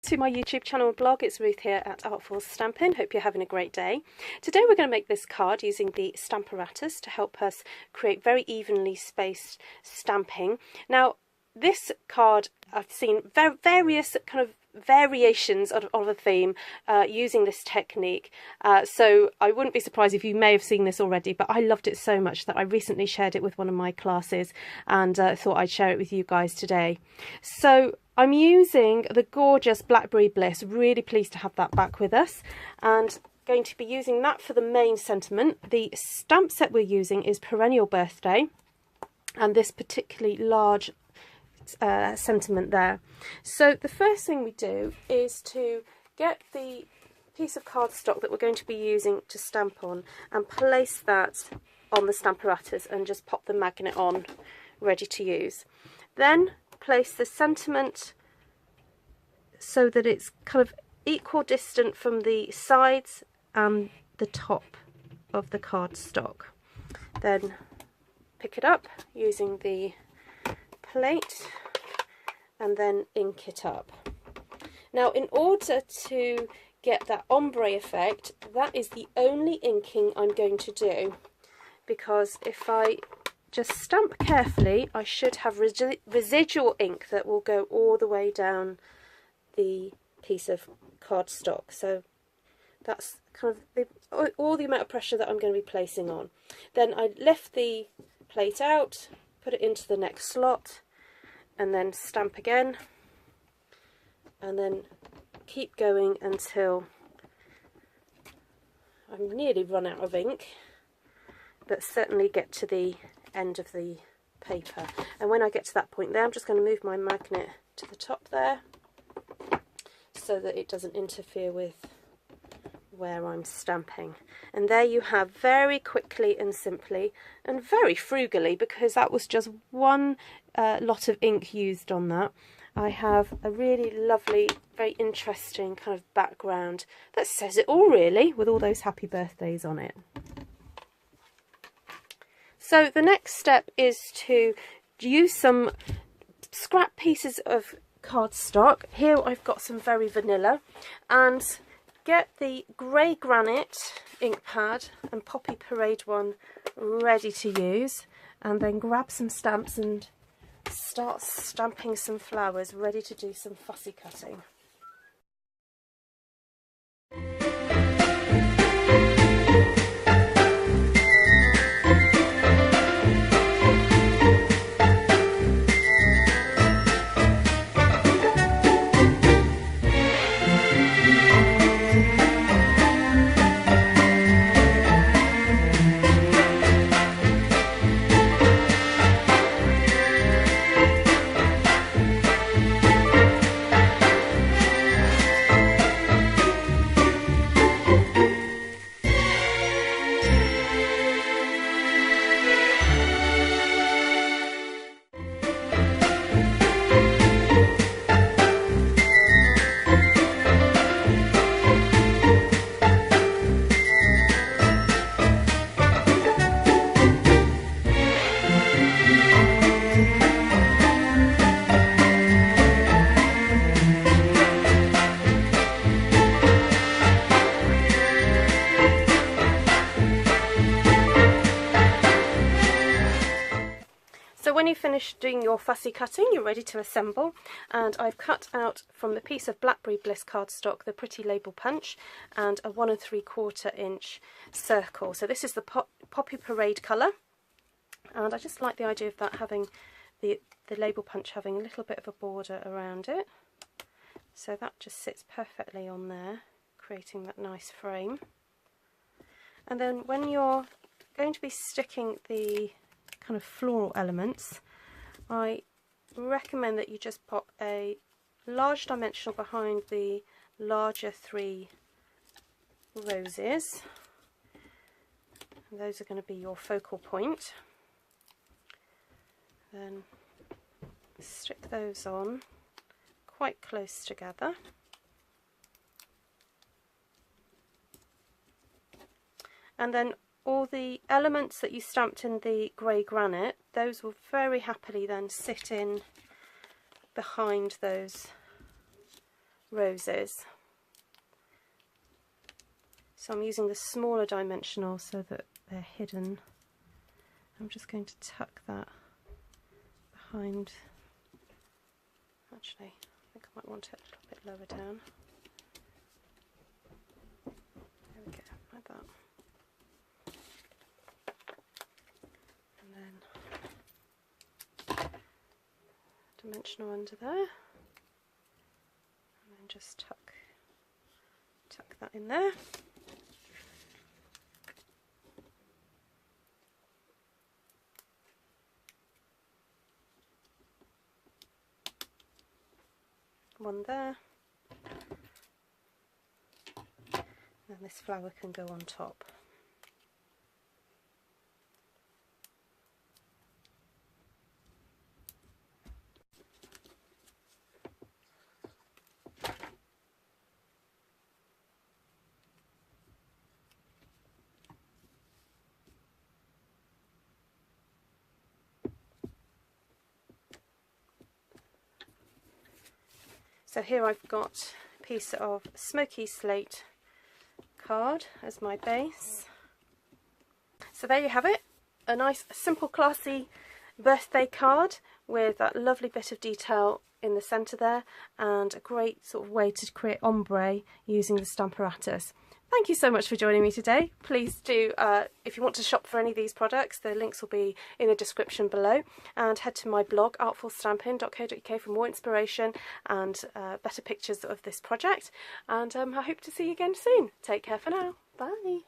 to my YouTube channel and blog. It's Ruth here at Artful Stampin'. Hope you're having a great day. Today we're going to make this card using the Stamparatus to help us create very evenly spaced stamping. Now this card, I've seen various kind of variations of a theme using this technique, so I wouldn't be surprised if you may have seen this already, but I loved it so much that I recently shared it with one of my classes and thought I'd share it with you guys today. So I'm using the gorgeous Blackberry Bliss, really pleased to have that back with us, and going to be using that for the main sentiment. The stamp set we're using is Perennial Birthday, and this particularly large sentiment there. So the first thing we do is to get the piece of cardstock that we're going to be using to stamp on and place that on the Stamparatus and just pop the magnet on, ready to use. Then place the sentiment so that it's kind of equal distant from the sides and the top of the cardstock. Then pick it up using the plate and then ink it up. Now, in order to get that ombre effect, that is the only inking I'm going to do, because if I just stamp carefully, I should have residual ink that will go all the way down the piece of cardstock. So that's kind of all the amount of pressure that I'm going to be placing on. Then I lift the plate out, put it into the next slot, and then stamp again, and then keep going until I'm nearly run out of ink, but certainly get to the end of the paper. And when I get to that point there, I'm just going to move my magnet to the top there so that it doesn't interfere with where I'm stamping. And there you have, very quickly and simply and very frugally, because that was just one lot of ink used on that, I have a really lovely, very interesting kind of background that says it all really, with all those happy birthdays on it. So the next step is to use some scrap pieces of cardstock. Here I've got some very vanilla, and get the grey granite ink pad and Poppy Parade one ready to use, and then grab some stamps and start stamping some flowers, ready to do some fussy cutting. So when you finish doing your fussy cutting, you're ready to assemble, and I've cut out from the piece of Blackberry Bliss cardstock the pretty label punch and a 1 3/4 inch circle. So this is the Poppy Parade colour, and I just like the idea of that having the label punch having a little bit of a border around it. So that just sits perfectly on there, creating that nice frame. And then when you're going to be sticking the kind of floral elements, I recommend that you just pop a large dimensional behind the larger 3 roses, and those are going to be your focal point. Then stick those on quite close together, and then all the elements that you stamped in the grey granite, those will very happily then sit in behind those roses. So I'm using the smaller dimensional so that they're hidden. I'm just going to tuck that behind. Actually, I think I might want it a little bit lower down. There we go, like that. And then dimensional under there. And then just tuck that in there. One there, and then this flower can go on top. So here I've got a piece of smoky slate card as my base. So there you have it, a nice simple classy birthday card with that lovely bit of detail in the centre there, and a great sort of way to create ombre using the Stamparatus. Thank you so much for joining me today. Please do, if you want to shop for any of these products, the links will be in the description below, and head to my blog artfulstampin.co.uk for more inspiration and better pictures of this project, and I hope to see you again soon. Take care for now. Bye.